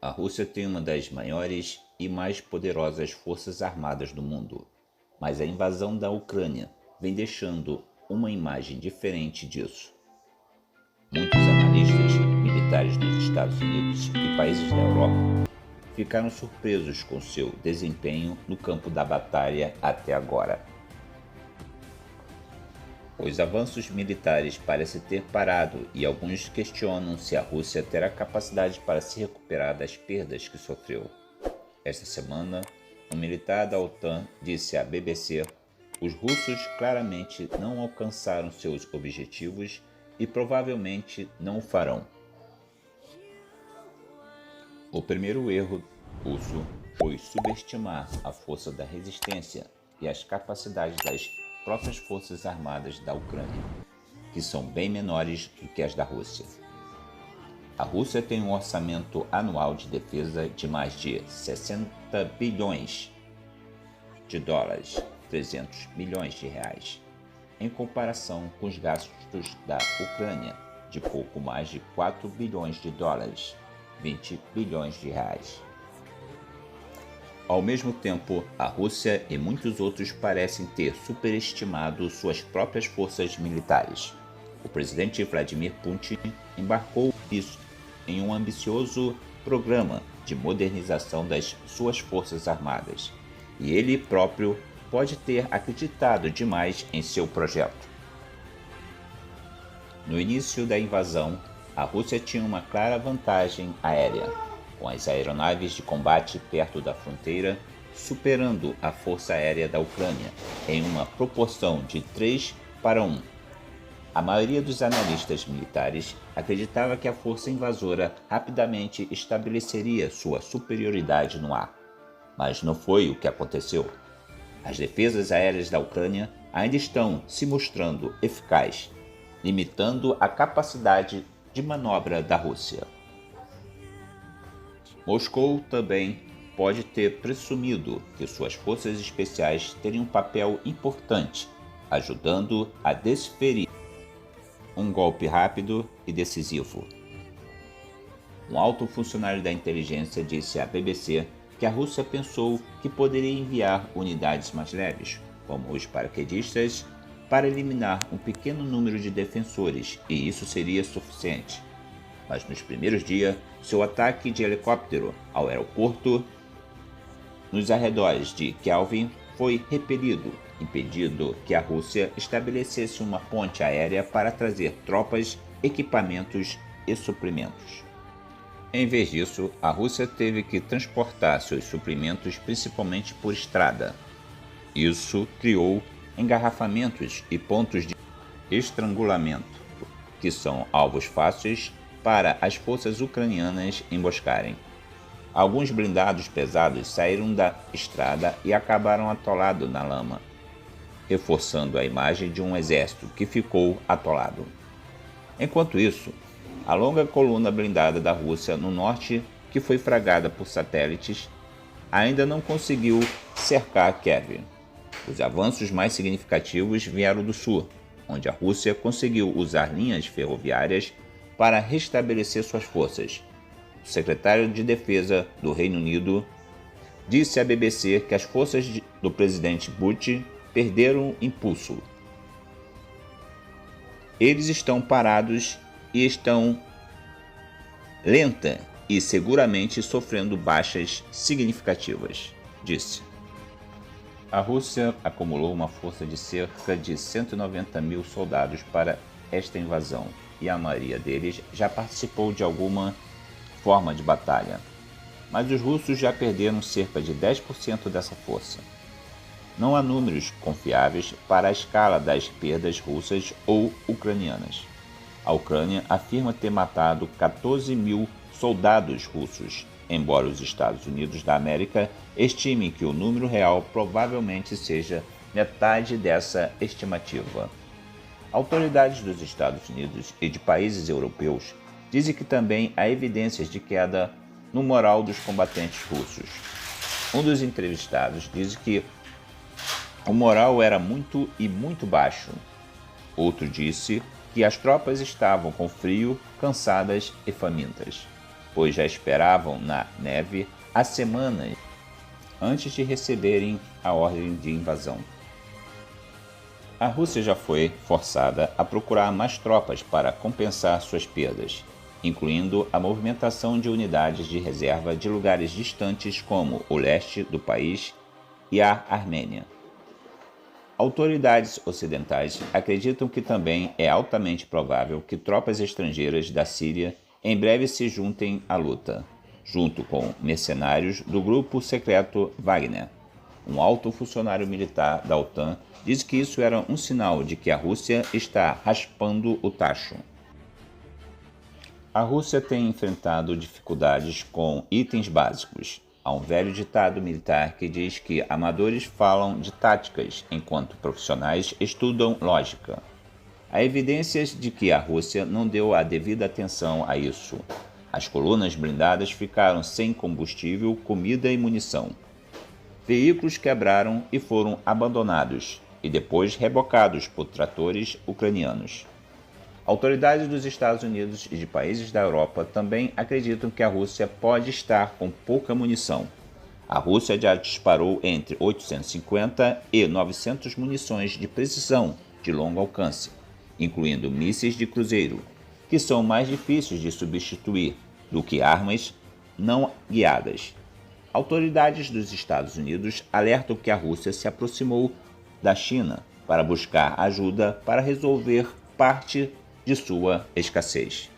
A Rússia tem uma das maiores e mais poderosas forças armadas do mundo, mas a invasão da Ucrânia vem deixando uma imagem diferente disso. Muitos analistas militares nos Estados Unidos e países da Europa ficaram surpresos com seu desempenho no campo da batalha até agora. Os avanços militares parecem ter parado e alguns questionam se a Rússia terá capacidade para se recuperar das perdas que sofreu. Esta semana, um militar da OTAN disse à BBC: os russos claramente não alcançaram seus objetivos e provavelmente não o farão. O primeiro erro russo foi subestimar a força da resistência e as capacidades das próprias forças armadas da Ucrânia, que são bem menores do que as da Rússia. A Rússia tem um orçamento anual de defesa de mais de 60 bilhões de dólares, 300 milhões de reais, em comparação com os gastos da Ucrânia, de pouco mais de 4 bilhões de dólares, 20 bilhões de reais. Ao mesmo tempo, a Rússia e muitos outros parecem ter superestimado suas próprias forças militares. O presidente Vladimir Putin embarcou isso em um ambicioso programa de modernização das suas forças armadas, e ele próprio pode ter acreditado demais em seu projeto. No início da invasão, a Rússia tinha uma clara vantagem aérea, com as aeronaves de combate perto da fronteira, superando a força aérea da Ucrânia em uma proporção de 3:1. A maioria dos analistas militares acreditava que a força invasora rapidamente estabeleceria sua superioridade no ar, mas não foi o que aconteceu. As defesas aéreas da Ucrânia ainda estão se mostrando eficazes, limitando a capacidade de manobra da Rússia. Moscou também pode ter presumido que suas forças especiais teriam um papel importante, ajudando a desferir um golpe rápido e decisivo. Um alto funcionário da inteligência disse à BBC que a Rússia pensou que poderia enviar unidades mais leves, como os paraquedistas, para eliminar um pequeno número de defensores, e isso seria suficiente. Mas nos primeiros dias, seu ataque de helicóptero ao aeroporto nos arredores de Kelvin foi repelido, impedindo que a Rússia estabelecesse uma ponte aérea para trazer tropas, equipamentos e suprimentos. Em vez disso, a Rússia teve que transportar seus suprimentos principalmente por estrada. Isso criou engarrafamentos e pontos de estrangulamento, que são alvos fáceis para as forças ucranianas emboscarem. Alguns blindados pesados saíram da estrada e acabaram atolados na lama, reforçando a imagem de um exército que ficou atolado. Enquanto isso, a longa coluna blindada da Rússia no norte, que foi fragada por satélites, ainda não conseguiu cercar Kiev. Os avanços mais significativos vieram do sul, onde a Rússia conseguiu usar linhas ferroviárias para restabelecer suas forças. O secretário de Defesa do Reino Unido disse à BBC que as forças do presidente Putin perderam impulso. Eles estão parados e estão lenta e seguramente sofrendo baixas significativas, disse. A Rússia acumulou uma força de cerca de 190 mil soldados para esta invasão, e a maioria deles já participou de alguma forma de batalha. Mas os russos já perderam cerca de 10% dessa força. Não há números confiáveis para a escala das perdas russas ou ucranianas. A Ucrânia afirma ter matado 14 mil soldados russos, embora os Estados Unidos da América estimem que o número real provavelmente seja metade dessa estimativa. Autoridades dos Estados Unidos e de países europeus dizem que também há evidências de queda no moral dos combatentes russos. Um dos entrevistados diz que o moral era muito baixo. Outro disse que as tropas estavam com frio, cansadas e famintas. pois já esperavam na neve há semanas antes de receberem a ordem de invasão. A Rússia já foi forçada a procurar mais tropas para compensar suas perdas, incluindo a movimentação de unidades de reserva de lugares distantes como o leste do país e a Armênia. Autoridades ocidentais acreditam que também é altamente provável que tropas estrangeiras da Síria em breve se juntem à luta, junto com mercenários do grupo secreto Wagner. Um alto funcionário militar da OTAN diz que isso era um sinal de que a Rússia está raspando o tacho. A Rússia tem enfrentado dificuldades com itens básicos. Há um velho ditado militar que diz que amadores falam de táticas, enquanto profissionais estudam lógica. Há evidências de que a Rússia não deu a devida atenção a isso. As colunas blindadas ficaram sem combustível, comida e munição. Veículos quebraram e foram abandonados, e depois rebocados por tratores ucranianos. Autoridades dos Estados Unidos e de países da Europa também acreditam que a Rússia pode estar com pouca munição. A Rússia já disparou entre 850 e 900 munições de precisão de longo alcance, incluindo mísseis de cruzeiro, que são mais difíceis de substituir do que armas não guiadas. Autoridades dos Estados Unidos alertam que a Rússia se aproximou da China para buscar ajuda para resolver parte de sua escassez.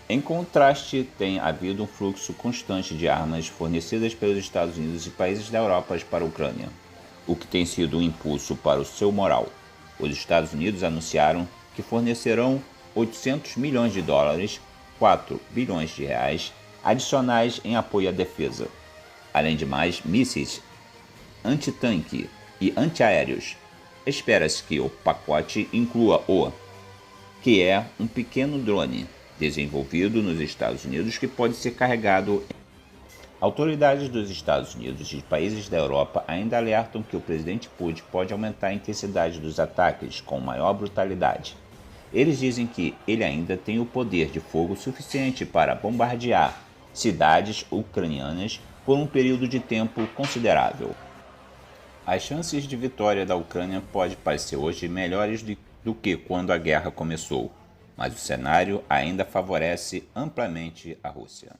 Em contraste, tem havido um fluxo constante de armas fornecidas pelos Estados Unidos e países da Europa para a Ucrânia, o que tem sido um impulso para o seu moral. Os Estados Unidos anunciaram que fornecerão 800 milhões de dólares, 4 bilhões de reais, adicionais em apoio à defesa, além de mais mísseis antitanque e antiaéreos. Espera-se que o pacote inclua que é um pequeno drone desenvolvido nos Estados Unidos que pode ser carregado. Autoridades dos Estados Unidos e de países da Europa ainda alertam que o presidente Putin pode aumentar a intensidade dos ataques com maior brutalidade. Eles dizem que ele ainda tem o poder de fogo suficiente para bombardear cidades ucranianas por um período de tempo considerável. As chances de vitória da Ucrânia podem parecer hoje melhores do que quando a guerra começou, mas o cenário ainda favorece amplamente a Rússia.